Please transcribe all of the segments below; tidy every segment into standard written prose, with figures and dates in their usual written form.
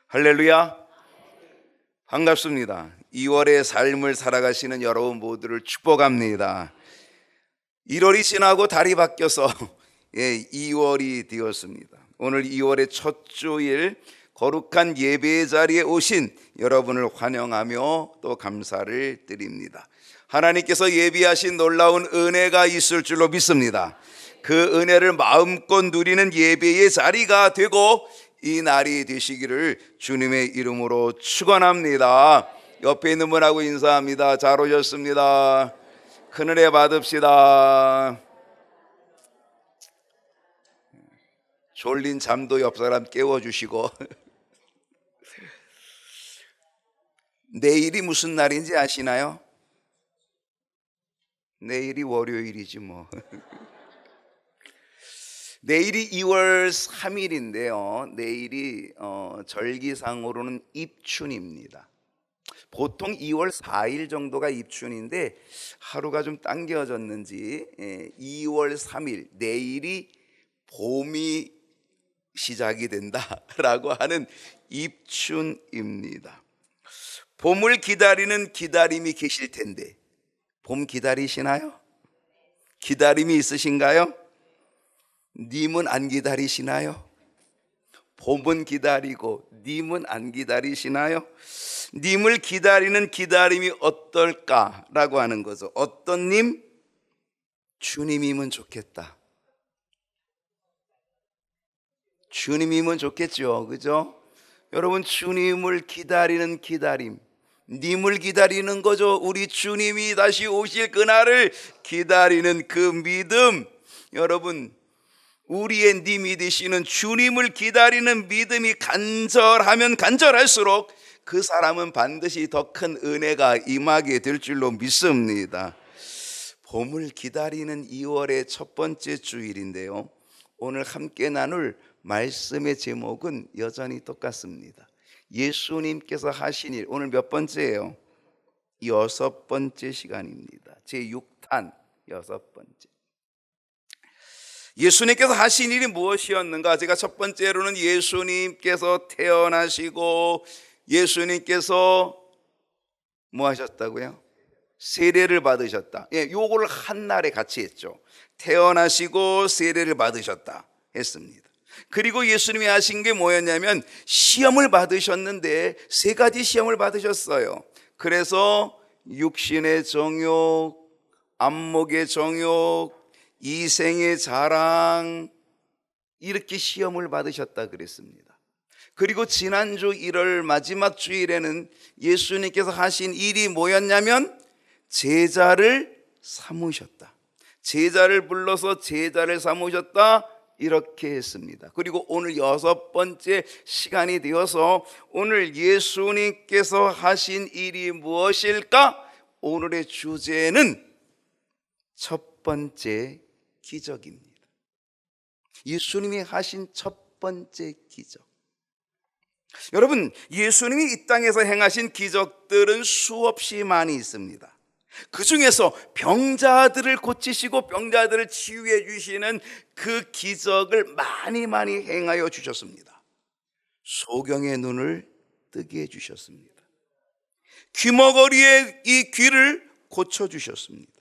할렐루야. 반갑습니다. 2월의 삶을 살아가시는 여러분 모두를 축복합니다. 1월이 지나고 달이 바뀌어서 2월이 되었습니다. 오늘 2월의 첫 주일 거룩한 예배의 자리에 오신 여러분을 환영하며 또 감사를 드립니다. 하나님께서 예비하신 놀라운 은혜가 있을 줄로 믿습니다. 그 은혜를 마음껏 누리는 예배의 자리가 되고 이 날이 되시기를 주님의 이름으로 축원합니다. 옆에 있는 분하고 인사합니다. 잘 오셨습니다. 큰 은혜 받읍시다. 졸린 잠도 옆 사람 깨워주시고. 내일이 무슨 날인지 아시나요? 내일이 월요일이지 뭐. 내일이 2월 3일인데요. 내일이 절기상으로는 입춘입니다. 보통 2월 4일 정도가 입춘인데 하루가 좀 당겨졌는지 2월 3일 내일이 봄이 시작이 된다라고 하는 입춘입니다. 봄을 기다리는 기다림이 계실 텐데 봄 기다리시나요? 기다림이 있으신가요? 님은 안 기다리시나요? 봄은 기다리고 님은 안 기다리시나요? 님을 기다리는 기다림이 어떨까라고 하는 거죠. 어떤 님? 주님이면 좋겠다. 주님이면 좋겠죠, 그죠? 여러분, 주님을 기다리는 기다림, 님을 기다리는 거죠. 우리 주님이 다시 오실 그날을 기다리는 그 믿음. 여러분, 우리의 님이 되시는 주님을 기다리는 믿음이 간절하면 간절할수록 그 사람은 반드시 더 큰 은혜가 임하게 될 줄로 믿습니다. 봄을 기다리는 2월의 첫 번째 주일인데요, 오늘 함께 나눌 말씀의 제목은 여전히 똑같습니다. 예수님께서 하신 일, 오늘 몇 번째예요? 6번째 시간입니다. 제6탄 6번째. 예수님께서 하신 일이 무엇이었는가? 제가 첫 번째로는 예수님께서 태어나시고 예수님께서 뭐 하셨다고요? 세례를 받으셨다. 요걸 한 날에 같이 했죠. 태어나시고 세례를 받으셨다 했습니다. 그리고 예수님이 하신 게 뭐였냐면 시험을 받으셨는데 세 가지 시험을 받으셨어요. 그래서 육신의 정욕, 안목의 정욕, 이생의 자랑, 이렇게 시험을 받으셨다 그랬습니다. 그리고 지난주 1월 마지막 주일에는 예수님께서 하신 일이 뭐였냐면 제자를 삼으셨다. 제자를 불러서 제자를 삼으셨다, 이렇게 했습니다. 그리고 오늘 6번째 시간이 되어서 오늘 예수님께서 하신 일이 무엇일까? 오늘의 주제는 첫 번째 기적입니다. 예수님이 하신 첫 번째 기적. 여러분, 예수님이 이 땅에서 행하신 기적들은 수없이 많이 있습니다. 그 중에서 병자들을 고치시고 병자들을 치유해 주시는 그 기적을 많이 행하여 주셨습니다. 소경의 눈을 뜨게 해 주셨습니다. 귀머거리의 이 귀를 고쳐 주셨습니다.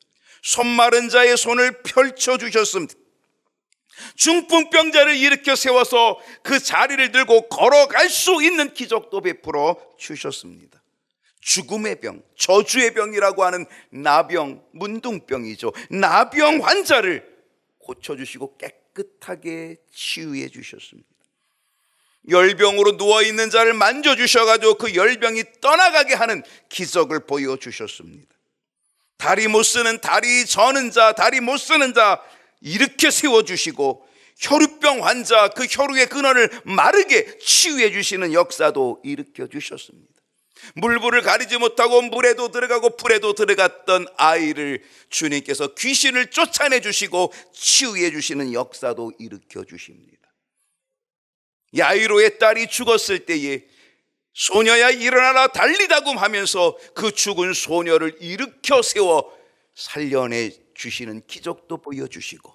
손 마른 자의 손을 펼쳐 주셨습니다. 중풍병자를 일으켜 세워서 그 자리를 들고 걸어갈 수 있는 기적도 베풀어 주셨습니다. 죽음의 병, 저주의 병이라고 하는 나병, 문둥병이죠. 나병 환자를 고쳐주시고 깨끗하게 치유해 주셨습니다. 열병으로 누워있는 자를 만져주셔가지고 그 열병이 떠나가게 하는 기적을 보여주셨습니다. 다리 못 쓰는, 다리 저는 자, 다리 못 쓰는 자 일으켜 세워주시고 혈우병 환자, 그 혈우의 근원을 마르게 치유해 주시는 역사도 일으켜 주셨습니다. 물불을 가리지 못하고 물에도 들어가고 불에도 들어갔던 아이를 주님께서 귀신을 쫓아내 주시고 치유해 주시는 역사도 일으켜 주십니다. 야이로의 딸이 죽었을 때에 소녀야 일어나라 달리다금 하면서 그 죽은 소녀를 일으켜 세워 살려내 주시는 기적도 보여주시고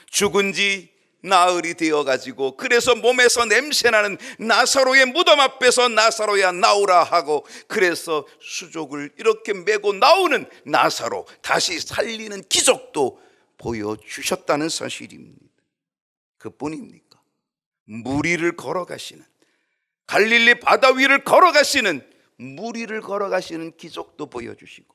죽은 지 나흘이 되어가지고, 그래서 몸에서 냄새나는 나사로의 무덤 앞에서 나사로야 나오라 하고, 그래서 수족을 이렇게 메고 나오는 나사로 다시 살리는 기적도 보여주셨다는 사실입니다. 그뿐입니까? 무리를 걸어가시는, 갈릴리 바다 위를 걸어가시는, 무리를 걸어가시는 기적도 보여주시고,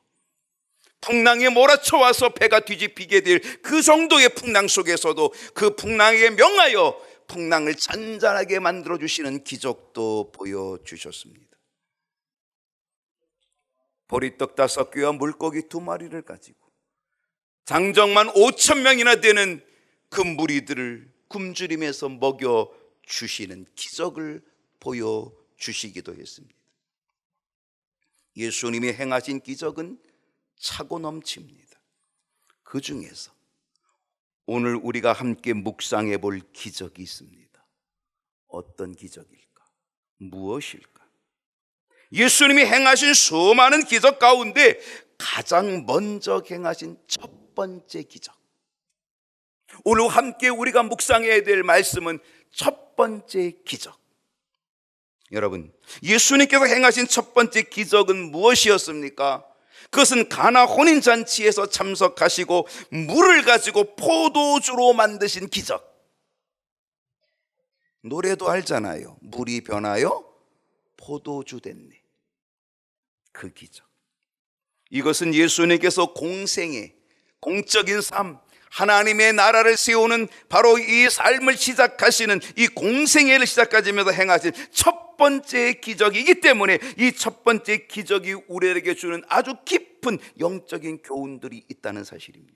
풍랑에 몰아쳐와서 배가 뒤집히게 될 그 정도의 풍랑 속에서도 그 풍랑에 명하여 풍랑을 잔잔하게 만들어주시는 기적도 보여주셨습니다. 보리떡 5개와 물고기 2마리를 가지고 장정만 5,000명이나 되는 그 무리들을 굶주림에서 먹여주시는 기적을 보여주시기도 했습니다. 예수님이 행하신 기적은 차고 넘칩니다. 그 중에서 오늘 우리가 함께 묵상해 볼 기적이 있습니다. 어떤 기적일까? 무엇일까? 예수님이 행하신 수많은 기적 가운데 가장 먼저 행하신 첫 번째 기적, 오늘 함께 우리가 묵상해야 될 말씀은 첫 번째 기적. 여러분, 예수님께서 행하신 첫 번째 기적은 무엇이었습니까? 그것은 가나 혼인잔치에서 참석하시고 물을 가지고 포도주로 만드신 기적. 노래도 알잖아요. 물이 변하여 포도주 됐네. 그 기적. 이것은 예수님께서 공생애, 공적인 삶, 하나님의 나라를 세우는 바로 이 삶을 시작하시는 이 공생애를 시작하시면서 행하신 첫 번째 기적이기 때문에 이 첫 번째 기적이 우리에게 주는 아주 깊은 영적인 교훈들이 있다는 사실입니다.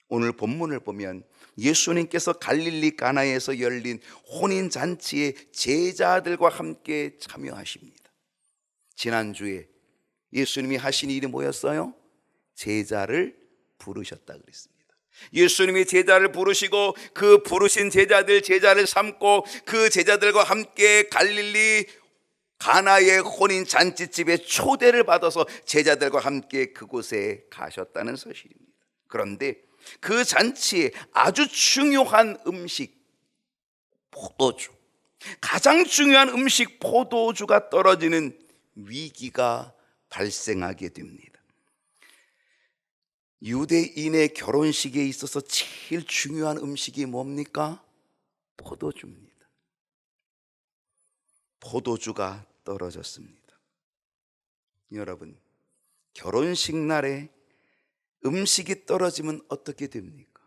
오늘 본문을 보면 예수님께서 갈릴리 가나에서 열린 혼인잔치에 제자들과 함께 참여하십니다. 지난주에 예수님이 하신 일이 뭐였어요? 제자를 부르셨다 그랬습니다. 예수님이 제자를 부르시고 그 부르신 제자를 삼고 그 제자들과 함께 갈릴리 가나의 혼인 잔치집에 초대를 받아서 제자들과 함께 그곳에 가셨다는 사실입니다. 그런데 그 잔치에 아주 중요한 음식, 포도주, 가장 중요한 음식 포도주가 떨어지는 위기가 발생하게 됩니다. 유대인의 결혼식에 있어서 제일 중요한 음식이 뭡니까? 포도주입니다. 포도주가 떨어졌습니다. 여러분, 결혼식 날에 음식이 떨어지면 어떻게 됩니까?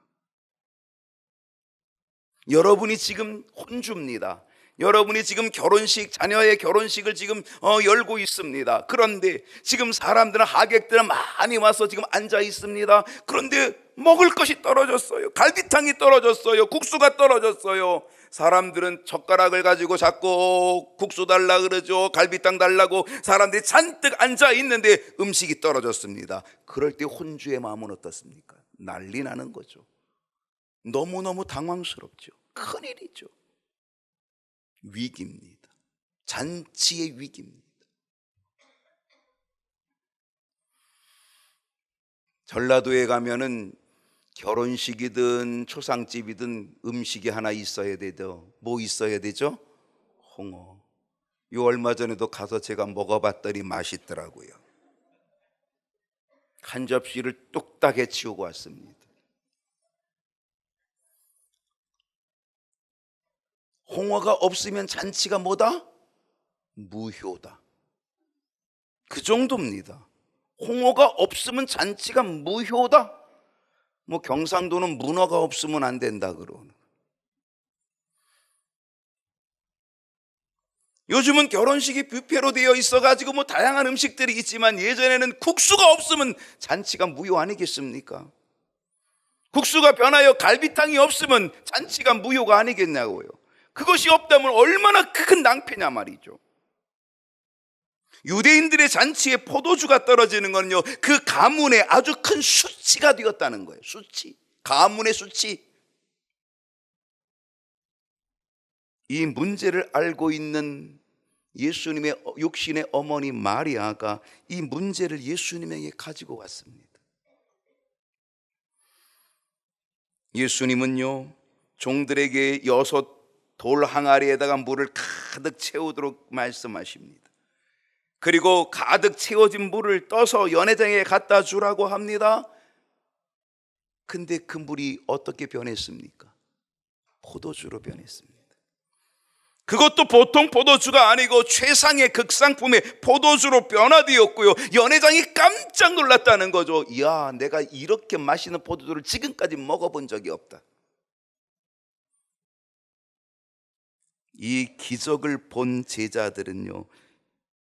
여러분이 지금 혼주입니다. 여러분이 지금 결혼식, 자녀의 결혼식을 지금 열고 있습니다. 그런데 지금 사람들은, 하객들은 많이 와서 지금 앉아 있습니다. 그런데 먹을 것이 떨어졌어요. 갈비탕이 떨어졌어요. 국수가 떨어졌어요. 사람들은 젓가락을 가지고 자꾸 국수 달라 그러죠. 갈비탕 달라고 사람들이 잔뜩 앉아 있는데 음식이 떨어졌습니다. 그럴 때 혼주의 마음은 어떻습니까? 난리 나는 거죠. 너무너무 당황스럽죠. 큰일이죠. 위기입니다. 잔치의 위기입니다. 전라도에 가면은 결혼식이든 초상집이든 음식이 하나 있어야 되죠. 뭐 있어야 되죠? 홍어. 요 얼마 전에도 가서 제가 먹어봤더니 맛있더라고요. 한 접시를 뚝딱 해치우고 왔습니다. 홍어가 없으면 잔치가 뭐다? 무효다. 그 정도입니다. 홍어가 없으면 잔치가 무효다. 뭐 경상도는 문어가 없으면 안 된다 그러는. 요즘은 결혼식이 뷔페로 되어 있어가지고 뭐 다양한 음식들이 있지만 예전에는 국수가 없으면 잔치가 무효 아니겠습니까? 국수가 변하여 갈비탕이 없으면 잔치가 무효가 아니겠냐고요. 그것이 없다면 얼마나 큰 낭패냐 말이죠. 유대인들의 잔치에 포도주가 떨어지는 건요, 그 가문의 아주 큰 수치가 되었다는 거예요. 수치, 가문의 수치. 이 문제를 알고 있는 예수님의 육신의 어머니 마리아가 이 문제를 예수님에게 가지고 왔습니다. 예수님은요, 종들에게 6돌 항아리에다가 물을 가득 채우도록 말씀하십니다. 그리고 가득 채워진 물을 떠서 연회장에 갖다 주라고 합니다. 근데 그 물이 어떻게 변했습니까? 포도주로 변했습니다. 그것도 보통 포도주가 아니고 최상의 극상품의 포도주로 변화되었고요. 연회장이 깜짝 놀랐다는 거죠. 이야, 내가 이렇게 맛있는 포도주를 지금까지 먹어본 적이 없다. 이 기적을 본 제자들은요,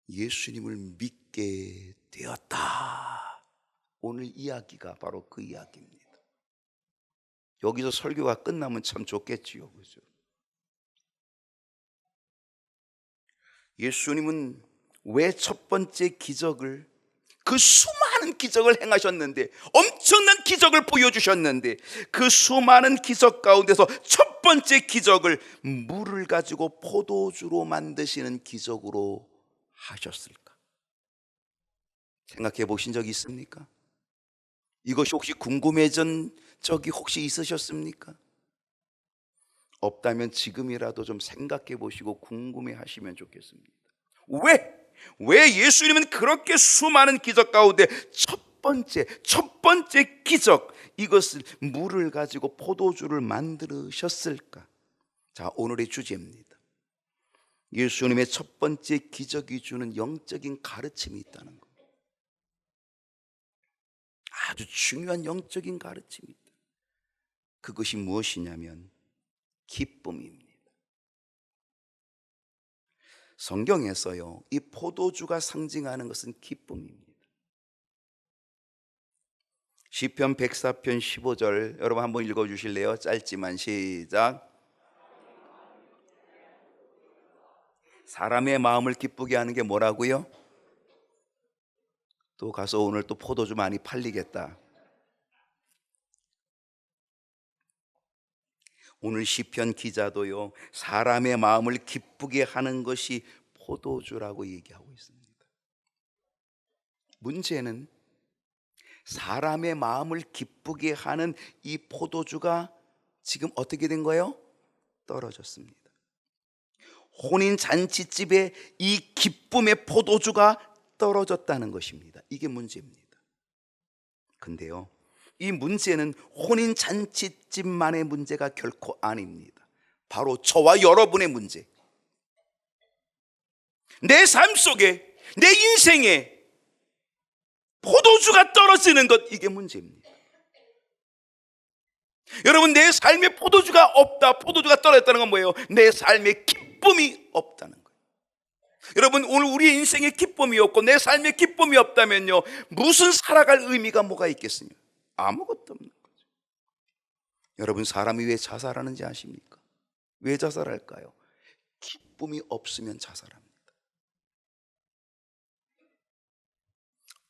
예수님을 믿게 되었다. 오늘 이야기가 바로 그 이야기입니다. 여기서 설교가 끝나면 참 좋겠지요, 그죠? 예수님은 왜 첫 번째 기적을, 그 수많은 기적을 행하셨는데, 엄청난 기적을 보여주셨는데, 그 수많은 기적 가운데서 첫 번째 기적을 물을 가지고 포도주로 만드시는 기적으로 하셨을까? 생각해 보신 적이 있습니까? 이것이 혹시 궁금해진 적이 혹시 있으셨습니까? 없다면 지금이라도 좀 생각해 보시고 궁금해 하시면 좋겠습니다. 왜 예수님은 그렇게 수많은 기적 가운데 첫 번째 기적, 이것을 물을 가지고 포도주를 만드셨을까? 자, 오늘의 주제입니다. 예수님의 첫 번째 기적이 주는 영적인 가르침이 있다는 것. 아주 중요한 영적인 가르침이 있다. 그것이 무엇이냐면 기쁨입니다. 성경에서요, 이 포도주가 상징하는 것은 기쁨입니다. 시편 104편 15절 여러분 한번 읽어주실래요? 짧지만 시작. 사람의 마음을 기쁘게 하는 게 뭐라고요? 또 가서 오늘 또 포도주 많이 팔리겠다. 오늘 시편 기자도요, 사람의 마음을 기쁘게 하는 것이 포도주라고 얘기하고 있습니다. 문제는 사람의 마음을 기쁘게 하는 이 포도주가 지금 어떻게 된 거예요? 떨어졌습니다. 혼인 잔치집에 이 기쁨의 포도주가 떨어졌다는 것입니다. 이게 문제입니다. 근데요, 이 문제는 혼인 잔치집만의 문제가 결코 아닙니다. 바로 저와 여러분의 문제. 내 삶 속에, 내 인생에 포도주가 떨어지는 것, 이게 문제입니다. 여러분, 내 삶에 포도주가 없다, 포도주가 떨어졌다는 건 뭐예요? 내 삶에 기쁨이 없다는 거예요. 여러분, 오늘 우리의 인생에 기쁨이 없고 내 삶에 기쁨이 없다면요, 무슨 살아갈 의미가 뭐가 있겠습니까? 아무것도 없는 거죠. 여러분, 사람이 왜 자살하는지 아십니까? 왜 자살할까요? 기쁨이 없으면 자살합니다.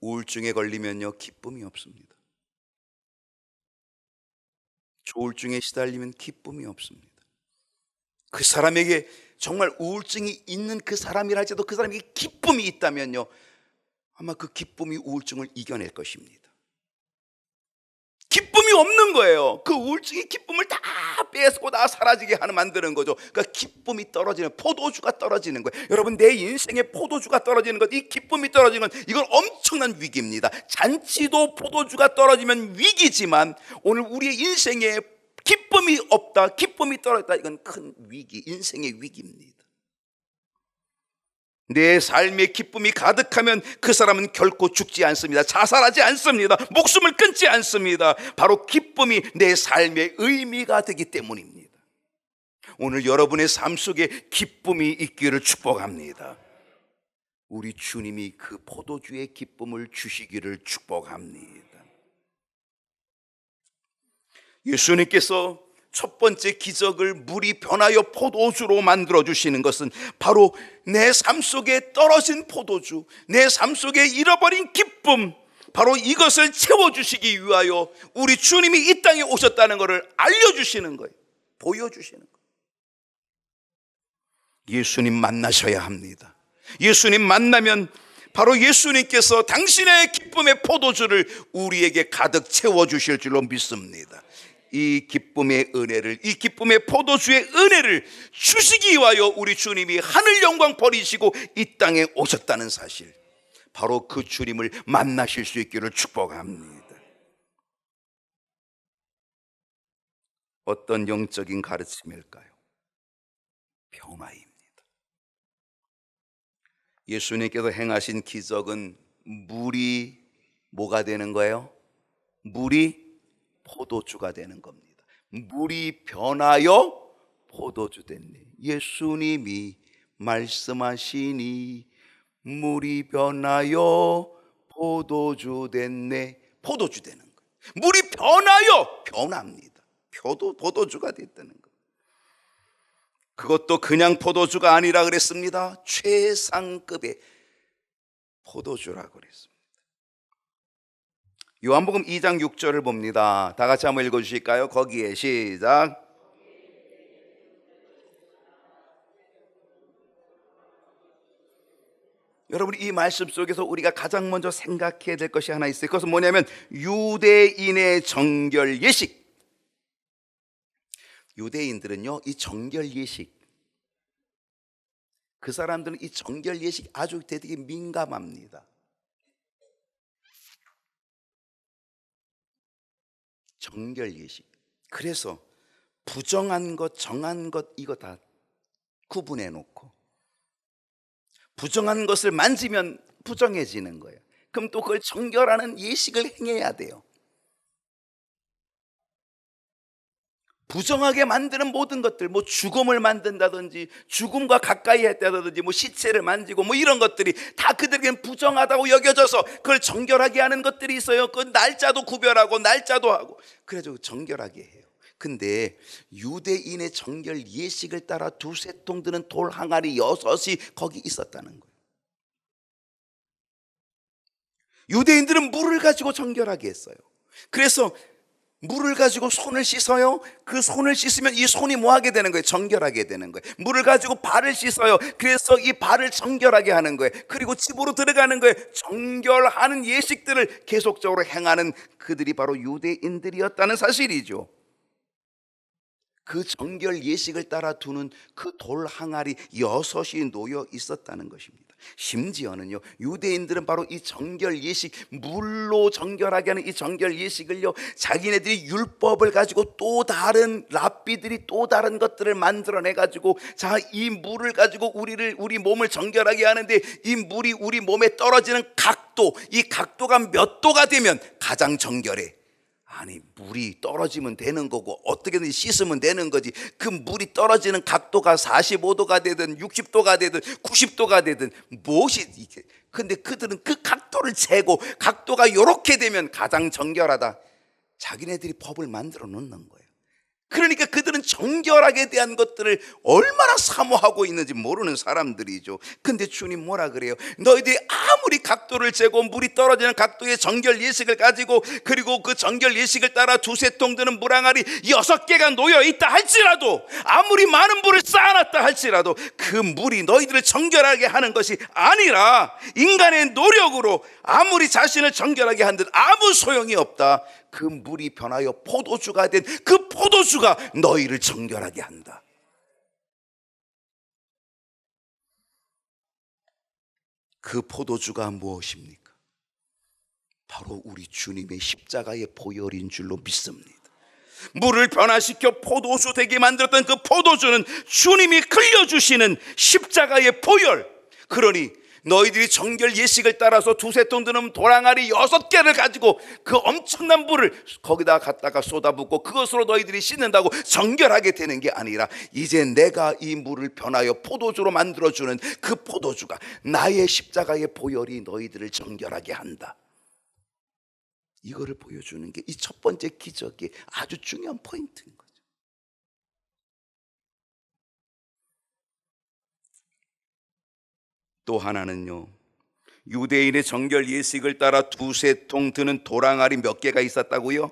우울증에 걸리면요, 기쁨이 없습니다. 조울증에 시달리면 기쁨이 없습니다. 그 사람에게 정말 우울증이 있는 그 사람이라 할지라도 그 사람에게 기쁨이 있다면요, 아마 그 기쁨이 우울증을 이겨낼 것입니다. 기쁨이 없는 거예요. 그 우울증이 기쁨을 다 뺏고 다 사라지게 만드는 거죠. 그러니까 기쁨이 떨어지는, 포도주가 떨어지는 거예요. 여러분, 내 인생에 포도주가 떨어지는 것, 이 기쁨이 떨어지는 건 이건 엄청난 위기입니다. 잔치도 포도주가 떨어지면 위기지만 오늘 우리의 인생에 기쁨이 없다, 기쁨이 떨어졌다, 이건 큰 위기, 인생의 위기입니다. 내 삶에 기쁨이 가득하면 그 사람은 결코 죽지 않습니다. 자살하지 않습니다. 목숨을 끊지 않습니다. 바로 기쁨이 내 삶의 의미가 되기 때문입니다. 오늘 여러분의 삶 속에 기쁨이 있기를 축복합니다. 우리 주님이 그 포도주의 기쁨을 주시기를 축복합니다. 예수님께서 첫 번째 기적을 물이 변하여 포도주로 만들어 주시는 것은 바로 내 삶 속에 떨어진 포도주, 내 삶 속에 잃어버린 기쁨, 바로 이것을 채워주시기 위하여 우리 주님이 이 땅에 오셨다는 것을 알려주시는 거예요. 보여주시는 거예요. 예수님 만나셔야 합니다. 예수님 만나면 바로 예수님께서 당신의 기쁨의 포도주를 우리에게 가득 채워주실 줄로 믿습니다. 이 기쁨의 은혜를, 이 기쁨의 포도주의 은혜를 주시기 위하여 우리 주님이 하늘 영광 버리시고 이 땅에 오셨다는 사실, 바로 그 주님을 만나실 수 있기를 축복합니다. 어떤 영적인 가르침일까요? 변화입니다. 예수님께서 행하신 기적은 물이 뭐가 되는 거예요? 물이 포도주가 되는 겁니다. 물이 변하여 포도주 됐네. 예수님이 말씀하시니 물이 변하여 포도주 됐네. 포도주 되는 거예요. 물이 변하여 변합니다. 포도주가 됐다는 거예요. 그것도 그냥 포도주가 아니라 그랬습니다. 최상급의 포도주라고 그랬습니다. 요한복음 2장 6절을 봅니다. 다 같이 한번 읽어주실까요? 거기에 시작. 여러분, 이 말씀 속에서 우리가 가장 먼저 생각해야 될 것이 하나 있어요. 그것은 뭐냐면 유대인의 정결 예식. 유대인들은요, 이 정결 예식, 그 사람들은 이 정결 예식 아주 되게 민감합니다. 정결 예식. 그래서 부정한 것, 정한 것, 이거 다 구분해 놓고, 부정한 것을 만지면 부정해지는 거예요. 그럼 또 그걸 정결하는 예식을 행해야 돼요. 부정하게 만드는 모든 것들, 뭐 죽음을 만든다든지 죽음과 가까이 했다든지 뭐 시체를 만지고 뭐 이런 것들이 다 그들에게는 부정하다고 여겨져서 그걸 정결하게 하는 것들이 있어요. 그 날짜도 구별하고 날짜도 하고 그래서 정결하게 해요. 근데 유대인의 정결 예식을 따라 두세 통 드는 돌 항아리 6이 거기 있었다는 거예요. 유대인들은 물을 가지고 정결하게 했어요. 그래서 물을 가지고 손을 씻어요. 그 손을 씻으면 이 손이 뭐 하게 되는 거예요? 정결하게 되는 거예요. 물을 가지고 발을 씻어요. 그래서 이 발을 정결하게 하는 거예요. 그리고 집으로 들어가는 거예요. 정결하는 예식들을 계속적으로 행하는 그들이 바로 유대인들이었다는 사실이죠. 그 정결 예식을 따라 두는 그 돌 항아리 6이 놓여 있었다는 것입니다. 심지어는요, 유대인들은 바로 이 정결 예식, 물로 정결하게 하는 이 정결 예식을요, 자기네들이 율법을 가지고 또 다른 랍비들이 또 다른 것들을 만들어내 가지고, 자, 이 물을 가지고 우리 몸을 정결하게 하는데 이 물이 우리 몸에 떨어지는 각도, 이 각도가 몇 도가 되면 가장 정결해. 아니, 물이 떨어지면 되는 거고 어떻게든 씻으면 되는 거지. 그 물이 떨어지는 각도가 45도가 되든 60도가 되든 90도가 되든 무엇이 이게. 근데 그들은 그 각도를 재고 각도가 이렇게 되면 가장 정결하다. 자기네들이 법을 만들어 놓는 거예요. 그러니까 그들은 정결하게 대한 것들을 얼마나 사모하고 있는지 모르는 사람들이죠. 근데 주님 뭐라 그래요? 너희들이 아무리 각도를 재고 물이 떨어지는 각도의 정결 예식을 가지고, 그리고 그 정결 예식을 따라 두세 통 드는 물항아리 6개가 놓여 있다 할지라도, 아무리 많은 물을 쌓아놨다 할지라도 그 물이 너희들을 정결하게 하는 것이 아니라 인간의 노력으로 아무리 자신을 정결하게 한들 아무 소용이 없다. 그 물이 변하여 포도주가 된 그 포도주가 너희를 정결하게 한다. 그 포도주가 무엇입니까? 바로 우리 주님의 십자가의 보혈인 줄로 믿습니다. 물을 변화시켜 포도주 되게 만들었던 그 포도주는 주님이 흘려주시는 십자가의 보혈. 그러니 너희들이 정결 예식을 따라서 두세 통 드는 도랑아리 6개를 가지고 그 엄청난 물을 거기다 갖다가 쏟아붓고 그것으로 너희들이 씻는다고 정결하게 되는 게 아니라, 이제 내가 이 물을 변하여 포도주로 만들어주는 그 포도주가, 나의 십자가의 보혈이 너희들을 정결하게 한다. 이거를 보여주는 게 이 첫 번째 기적의 아주 중요한 포인트인 거죠. 또 하나는요, 유대인의 정결 예식을 따라 두세 통 드는 도랑아리 몇 개가 있었다고요?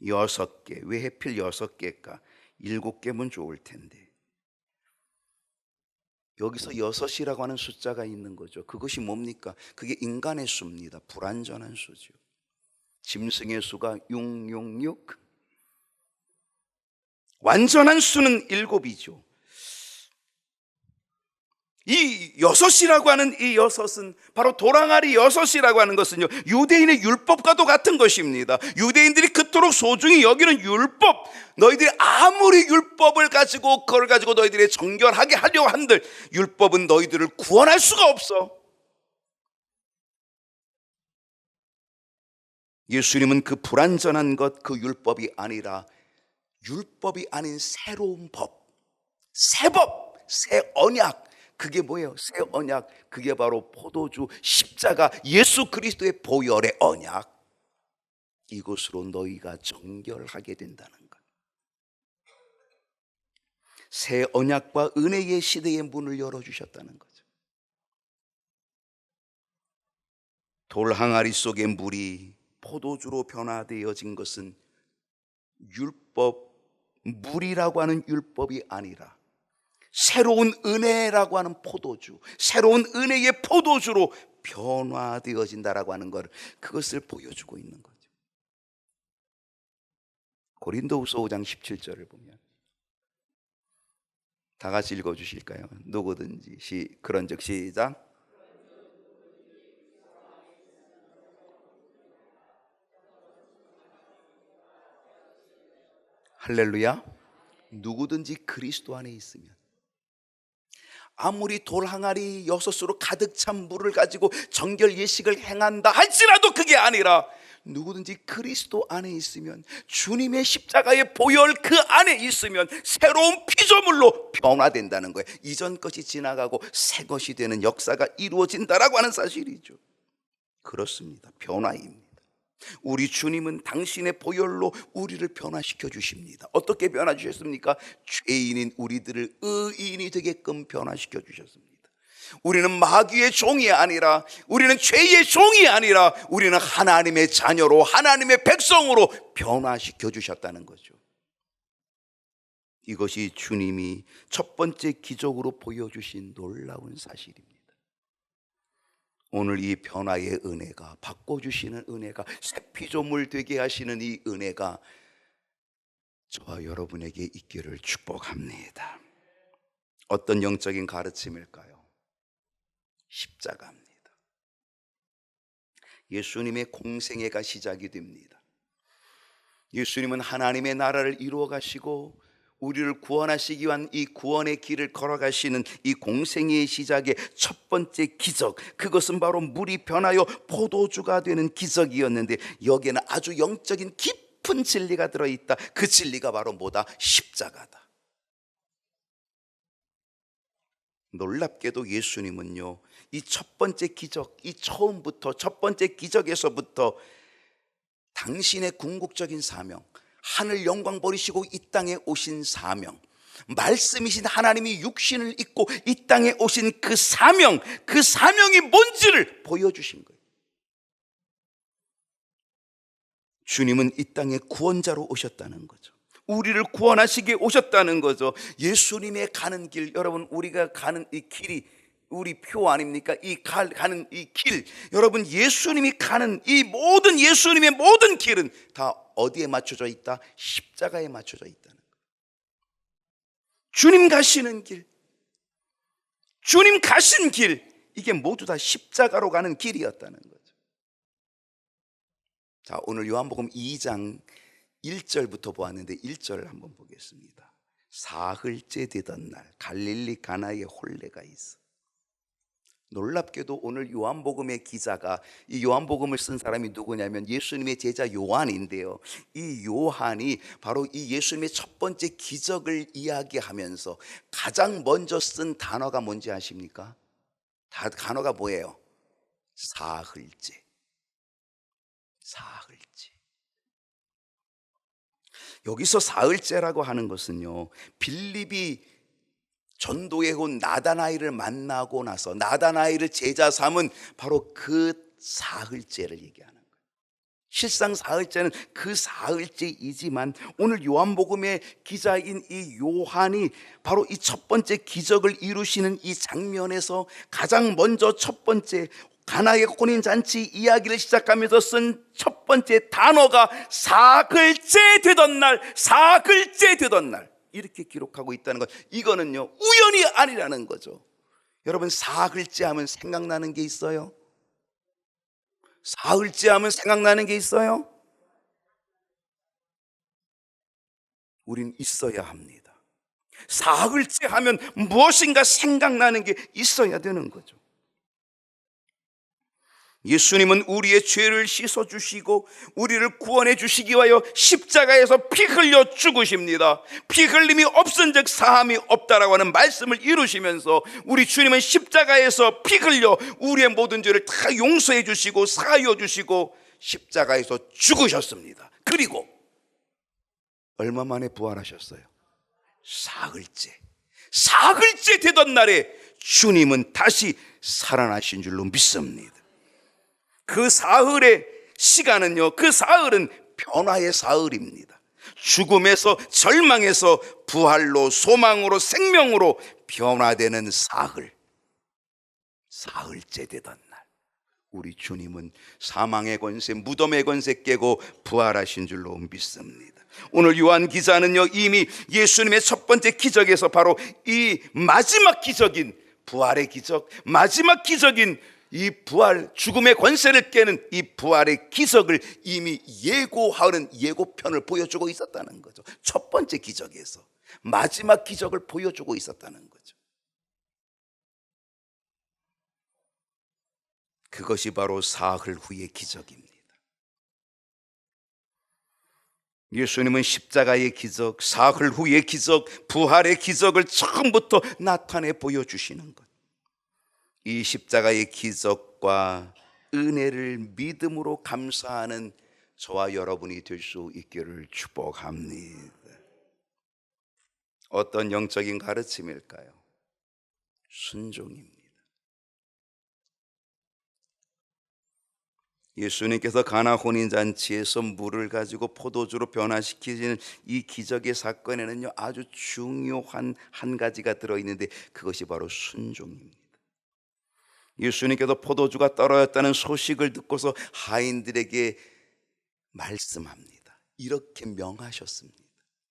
6개. 왜 하필 6개일까? 7개면 좋을 텐데. 여기서 6이라고 하는 숫자가 있는 거죠. 그것이 뭡니까? 그게 인간의 수입니다. 불완전한 수죠. 짐승의 수가 666, 완전한 수는 7이죠. 이 6이라고 하는 이 6은 바로 도랑아리 6이라고 하는 것은요, 유대인의 율법과도 같은 것입니다. 유대인들이 그토록 소중히 여기는 율법, 너희들이 아무리 율법을 가지고 그걸 가지고 너희들이 정결하게 하려고 한들 율법은 너희들을 구원할 수가 없어. 예수님은 그 불완전한 것, 그 율법이 아니라 율법이 아닌 새로운 법, 새 법, 새 언약. 그게 뭐예요? 새 언약. 그게 바로 포도주, 십자가, 예수 그리스도의 보혈의 언약. 이것으로 너희가 정결하게 된다는 것. 새 언약과 은혜의 시대의 문을 열어주셨다는 거죠. 돌 항아리 속의 물이 포도주로 변화되어진 것은 율법, 물이라고 하는 율법이 아니라 새로운 은혜라고 하는 포도주, 새로운 은혜의 포도주로 변화되어진다라고 하는 것, 그것을 보여주고 있는 거죠. 고린도후서 5장 17절을 보면 다 같이 읽어주실까요? 누구든지 그런즉 시작. 할렐루야. 누구든지 그리스도 안에 있으면, 아무리 돌 항아리 6으로 가득 찬 물을 가지고 정결 예식을 행한다 할지라도 그게 아니라 누구든지 그리스도 안에 있으면, 주님의 십자가의 보혈 그 안에 있으면 새로운 피조물로 변화된다는 거예요. 이전 것이 지나가고 새 것이 되는 역사가 이루어진다라고 하는 사실이죠. 그렇습니다. 변화입니다. 우리 주님은 당신의 보혈로 우리를 변화시켜 주십니다. 어떻게 변화 주셨습니까? 죄인인 우리들을 의인이 되게끔 변화시켜 주셨습니다. 우리는 마귀의 종이 아니라, 우리는 죄의 종이 아니라, 우리는 하나님의 자녀로, 하나님의 백성으로 변화시켜 주셨다는 거죠. 이것이 주님이 첫 번째 기적으로 보여주신 놀라운 사실입니다. 오늘 이 변화의 은혜가, 바꿔주시는 은혜가, 새 피조물 되게 하시는 이 은혜가 저와 여러분에게 있기를 축복합니다. 어떤 영적인 가르침일까요? 십자가입니다. 예수님의 공생애가 시작이 됩니다. 예수님은 하나님의 나라를 이루어 가시고 우리를 구원하시기 위한 이 구원의 길을 걸어가시는 이 공생애의 시작의 첫 번째 기적, 그것은 바로 물이 변하여 포도주가 되는 기적이었는데, 여기에는 아주 영적인 깊은 진리가 들어있다. 그 진리가 바로 뭐다? 십자가다. 놀랍게도 예수님은요, 이 첫 번째 기적, 이 처음부터 첫 번째 기적에서부터 당신의 궁극적인 사명, 하늘 영광 버리시고 이 땅에 오신 사명, 말씀이신 하나님이 육신을 입고 이 땅에 오신 그 사명, 그 사명이 뭔지를 보여주신 거예요. 주님은 이 땅에 구원자로 오셨다는 거죠. 우리를 구원하시기에 오셨다는 거죠. 예수님의 가는 길, 여러분, 우리가 가는 이 길이 우리 표 아닙니까? 가는 이 길, 여러분, 예수님이 가는 이 모든, 예수님의 모든 길은 다 어디에 맞춰져 있다? 십자가에 맞춰져 있다는 거예요. 주님 가시는 길, 주님 가신 길, 이게 모두 다 십자가로 가는 길이었다는 거죠. 자, 오늘 요한복음 2장 1절부터 보았는데 1절을 한번 보겠습니다. 사흘째 되던 날 갈릴리 가나에 혼례가 있어. 놀랍게도 오늘 요한복음의 기자가, 이 요한복음을 쓴 사람이 누구냐면 예수님의 제자 요한인데요, 이 요한이 바로 이 예수님의 첫 번째 기적을 이야기하면서 가장 먼저 쓴 단어가 뭔지 아십니까? 단어가 뭐예요? 사흘째. 사흘째. 여기서 사흘째라고 하는 것은요, 빌립이 전도에 온 나다나엘을 만나고 나서 나다나엘을 제자 삼은 바로 그 사흘째를 얘기하는 거예요. 실상 사흘째는 그 사흘째이지만 오늘 요한복음의 기자인 이 요한이 바로 이 첫 번째 기적을 이루시는 이 장면에서 가장 먼저 첫 번째 가나의 혼인잔치 이야기를 시작하면서 쓴 첫 번째 단어가 사흘째 되던 날, 사흘째 되던 날. 이렇게 기록하고 있다는 것, 이거는요 우연이 아니라는 거죠. 여러분, 사흘째 하면 생각나는 게 있어요? 사흘째 하면 생각나는 게 있어요? 우린 있어야 합니다. 사흘째 하면 무엇인가 생각나는 게 있어야 되는 거죠. 예수님은 우리의 죄를 씻어주시고 우리를 구원해 주시기 위하여 십자가에서 피 흘려 죽으십니다. 피 흘림이 없은즉 사함이 없다라고 하는 말씀을 이루시면서 우리 주님은 십자가에서 피 흘려 우리의 모든 죄를 다 용서해 주시고 사하여 주시고 십자가에서 죽으셨습니다. 그리고 얼마 만에 부활하셨어요? 사흘째 되던 날에 주님은 다시 살아나신 줄로 믿습니다. 그 사흘의 시간은요, 그 사흘은 변화의 사흘입니다. 죽음에서, 절망에서 부활로, 소망으로, 생명으로 변화되는 사흘째 되던 날, 우리 주님은 사망의 권세, 무덤의 권세 깨고 부활하신 줄로 믿습니다. 오늘 요한 기자는요, 이미 예수님의 첫 번째 기적에서 바로 이 마지막 기적인 부활의 기적, 마지막 기적인 이 부활, 죽음의 권세를 깨는 이 부활의 기적을 이미 예고하는 예고편을 보여주고 있었다는 거죠. 첫 번째 기적에서 마지막 기적을 보여주고 있었다는 거죠. 그것이 바로 사흘 후의 기적입니다. 예수님은 십자가의 기적, 사흘 후의 기적, 부활의 기적을 처음부터 나타내 보여주시는 것. 이 십자가의 기적과 은혜를 믿음으로 감사하는 저와 여러분이 될 수 있기를 축복합니다. 어떤 영적인 가르침일까요? 순종입니다. 예수님께서 가나 혼인잔치에서 물을 가지고 포도주로 변화시키시는 이 기적의 사건에는요, 아주 중요한 한 가지가 들어있는데 그것이 바로 순종입니다. 예수님께서 포도주가 떨어졌다는 소식을 듣고서 하인들에게 말씀합니다. 이렇게 명하셨습니다.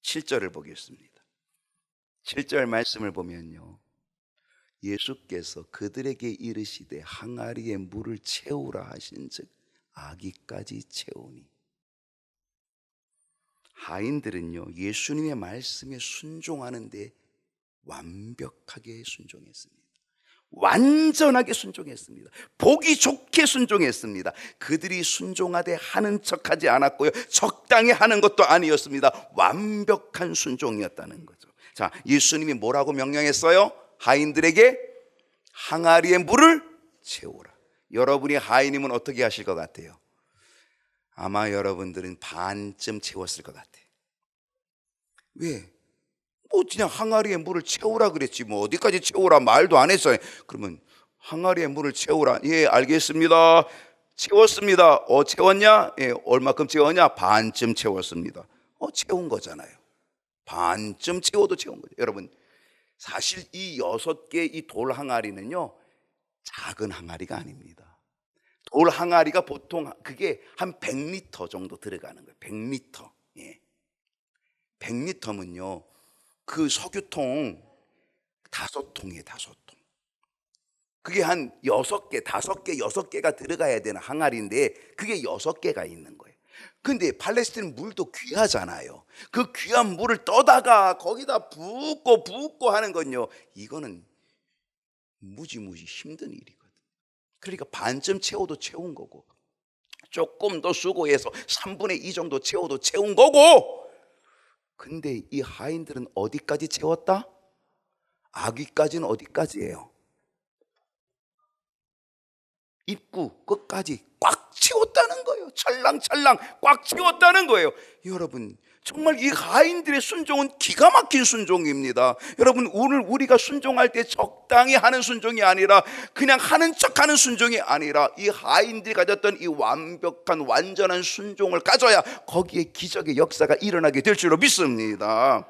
7절을 보겠습니다. 7절 말씀을 보면요, 예수께서 그들에게 이르시되 항아리에 물을 채우라 하신즉 아기까지 채우니. 하인들은요, 예수님의 말씀에 순종하는데 완벽하게 순종했습니다. 완전하게 순종했습니다. 보기 좋게 순종했습니다. 그들이 순종하되 하는 척하지 않았고요, 적당히 하는 것도 아니었습니다. 완벽한 순종이었다는 거죠. 자, 예수님이 뭐라고 명령했어요? 하인들에게 항아리에 물을 채우라. 여러분이 하인이면 어떻게 하실 것 같아요? 아마 여러분들은 반쯤 채웠을 것 같아요. 왜? 뭐 그냥 항아리에 물을 채우라 그랬지 뭐 어디까지 채우라 말도 안 했어요. 그러면 항아리에 물을 채우라. 예, 알겠습니다. 채웠습니다. 채웠냐? 예, 얼마큼 채웠냐? 반쯤 채웠습니다. 채운 거잖아요. 반쯤 채워도 채운 거죠. 여러분, 사실 이 6개 이 돌 항아리는요, 작은 항아리가 아닙니다. 돌 항아리가 보통 그게 한 100리터 정도 들어가는 거예요. 100리터. 예. 100리터면요, 그 석유통 5통이에요. 5통. 그게 한 6개, 5개, 6개가 들어가야 되는 항아리인데 그게 6개가 있는 거예요. 근데 팔레스타인 물도 귀하잖아요. 그 귀한 물을 떠다가 거기다 붓고 하는 건요, 이거는 무지무지 힘든 일이거든. 그러니까 반쯤 채워도 채운 거고, 조금 더 수고해서 3분의 2 정도 채워도 채운 거고. 근데 이 하인들은 어디까지 채웠다? 아귀까지는 어디까지예요? 입구 끝까지 꽉 채웠다는 거예요. 찰랑찰랑 꽉 채웠다는 거예요. 여러분, 정말 이 하인들의 순종은 기가 막힌 순종입니다. 여러분, 오늘 우리가 순종할 때 적당히 하는 순종이 아니라 그냥 하는 척하는 순종이 아니라 이 하인들이 가졌던 이 완벽한 완전한 순종을 가져야 거기에 기적의 역사가 일어나게 될 줄로 믿습니다.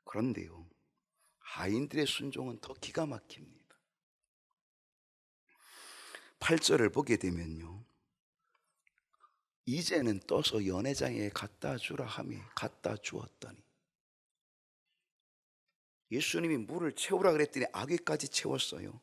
그런데요, 하인들의 순종은 더 기가 막힙니다. 8절을 보게 되면요, 이제는 떠서 연회장에 갖다 주라 하며 갖다 주었더니, 예수님이 물을 채우라 그랬더니 아귀까지 채웠어요.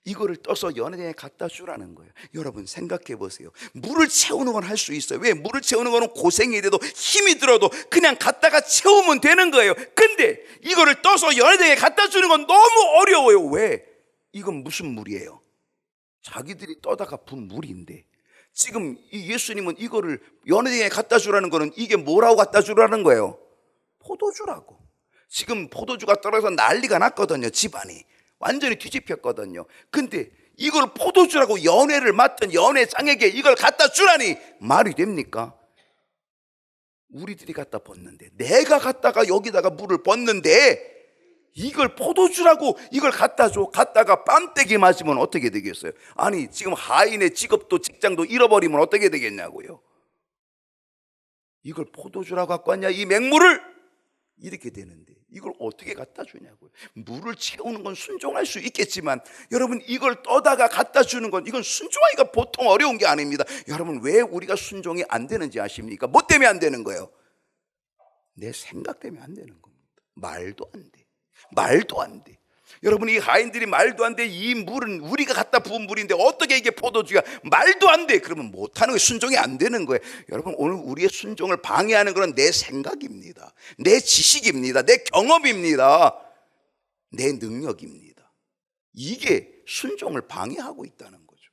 이거를 떠서 연회장에 갖다 주라는 거예요. 여러분 생각해 보세요. 물을 채우는 건 할 수 있어요. 왜? 물을 채우는 거는 고생이 돼도 힘이 들어도 그냥 갖다가 채우면 되는 거예요. 근데 이거를 떠서 연회장에 갖다 주는 건 너무 어려워요. 왜? 이건 무슨 물이에요? 자기들이 떠다가 분 물인데, 지금 이 예수님은 이거를 연회장에 갖다 주라는 거는 이게 뭐라고 갖다 주라는 거예요? 포도주라고. 지금 포도주가 떨어져서 난리가 났거든요. 집안이 완전히 뒤집혔거든요. 근데 이걸 포도주라고 연회를 맡은 연회장에게 이걸 갖다 주라니 말이 됩니까? 우리들이 갖다 붓는데, 내가 갖다가 여기다가 물을 붓는데 이걸 포도주라고 이걸 갖다 줘. 갖다가 뺨때기 맞으면 어떻게 되겠어요? 아니 지금 하인의 직업도 직장도 잃어버리면 어떻게 되겠냐고요. 이걸 포도주라고 갖고 왔냐 이 맹물을, 이렇게 되는데 이걸 어떻게 갖다 주냐고요. 물을 채우는 건 순종할 수 있겠지만 여러분 이걸 떠다가 갖다 주는 건, 이건 순종하기가 보통 어려운 게 아닙니다. 여러분 왜 우리가 순종이 안 되는지 아십니까? 뭐 때문에 안 되는 거예요? 내 생각 때문에 안 되는 겁니다. 말도 안 돼. 말도 안 돼. 여러분 이 하인들이 말도 안 돼. 이 물은 우리가 갖다 부은 물인데 어떻게 이게 포도주가 말도 안 돼. 그러면 못하는 거예요. 순종이 안 되는 거예요. 여러분 오늘 우리의 순종을 방해하는 것은 내 생각입니다. 내 지식입니다. 내 경험입니다. 내 능력입니다. 이게 순종을 방해하고 있다는 거죠.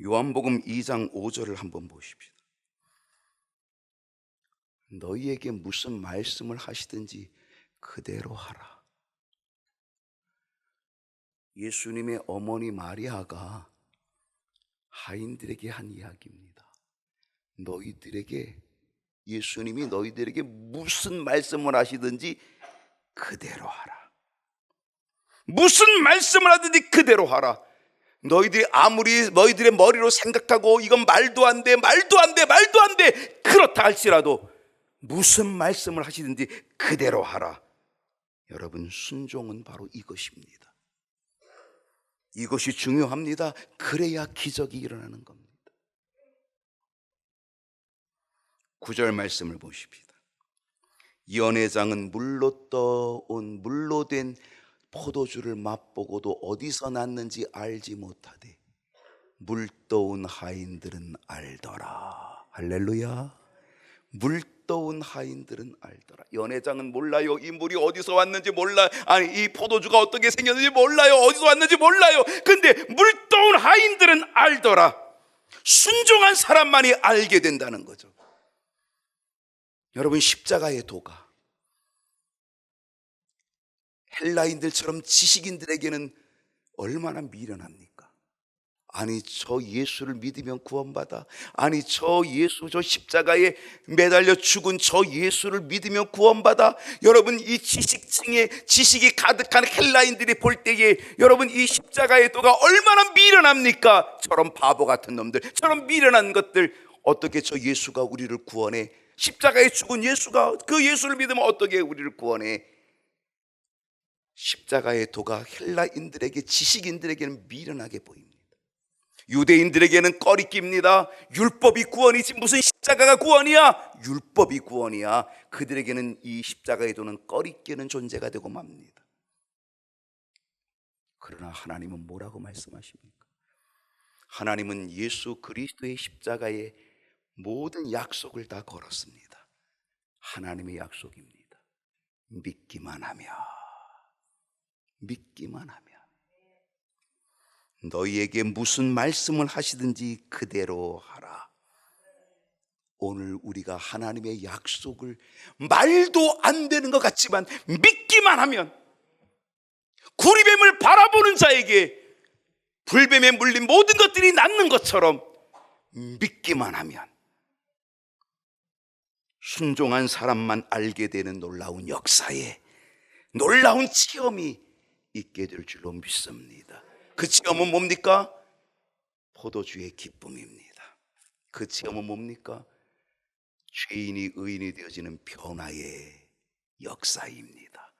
요한복음 2장 5절을 한번 보십시다. 너희에게 무슨 말씀을 하시든지 그대로 하라. 예수님의 어머니 마리아가 하인들에게 한 이야기입니다. 너희들에게, 예수님이 너희들에게 무슨 말씀을 하시든지 그대로 하라. 무슨 말씀을 하든지 그대로 하라. 너희들이 아무리 너희들의 머리로 생각하고 이건 말도 안 돼, 말도 안 돼, 말도 안 돼, 그렇다 할지라도 무슨 말씀을 하시든지 그대로 하라. 여러분 순종은 바로 이것입니다. 이것이 중요합니다. 그래야 기적이 일어나는 겁니다. 9절 말씀을 보십시다. 연회장은 물로 된 포도주를 맛보고도 어디서 났는지 알지 못하되 물 떠온 하인들은 알더라. 할렐루야. 물 떠온 하인들은 알더라. 연회장은 몰라요. 이 물이 어디서 왔는지 몰라. 아니 이 포도주가 어떻게 생겼는지 몰라요. 어디서 왔는지 몰라요. 근데 물 떠온 하인들은 알더라. 순종한 사람만이 알게 된다는 거죠. 여러분 십자가의 도가 헬라인들처럼 지식인들에게는 얼마나 미련합니까? 아니 저 예수를 믿으면 구원받아. 아니 저 예수, 저 십자가에 매달려 죽은 저 예수를 믿으면 구원받아. 여러분 이 지식층에 지식이 가득한 헬라인들이 볼 때에 여러분 이 십자가의 도가 얼마나 미련합니까? 저런 바보 같은 놈들, 저런 미련한 것들, 어떻게 저 예수가 우리를 구원해? 십자가에 죽은 예수가, 그 예수를 믿으면 어떻게 우리를 구원해? 십자가의 도가 헬라인들에게, 지식인들에게는 미련하게 보입니다. 유대인들에게는 꺼리끼입니다. 율법이 구원이지 무슨 십자가가 구원이야? 율법이 구원이야. 그들에게는 이 십자가의 도는 꺼리끼는 존재가 되고 맙니다. 그러나 하나님은 뭐라고 말씀하십니까? 하나님은 예수 그리스도의 십자가에 모든 약속을 다 걸었습니다. 하나님의 약속입니다. 믿기만 하면, 믿기만 하면 너희에게 무슨 말씀을 하시든지 그대로 하라. 오늘 우리가 하나님의 약속을 말도 안 되는 것 같지만 믿기만 하면, 구리뱀을 바라보는 자에게 불뱀에 물린 모든 것들이 낫는 것처럼 믿기만 하면 순종한 사람만 알게 되는 놀라운 역사에, 놀라운 체험이 있게 될 줄로 믿습니다. 그 체험은 뭡니까? 포도주의 기쁨입니다. 그 체험은 뭡니까? 죄인이 의인이 되어지는 변화의 역사입니다.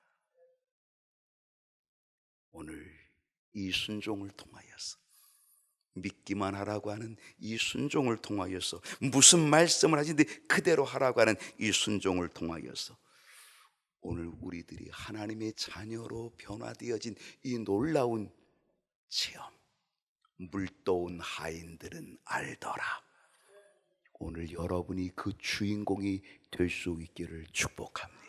오늘 이 순종을 통하여서 믿기만 하라고 하는 이 순종을 통하여서, 무슨 말씀을 하시는데 그대로 하라고 하는 이 순종을 통하여서 오늘 우리들이 하나님의 자녀로 변화되어진 이 놀라운 체험, 물도운 하인들은 알더라. 오늘 여러분이 그 주인공이 될 수 있기를 축복합니다.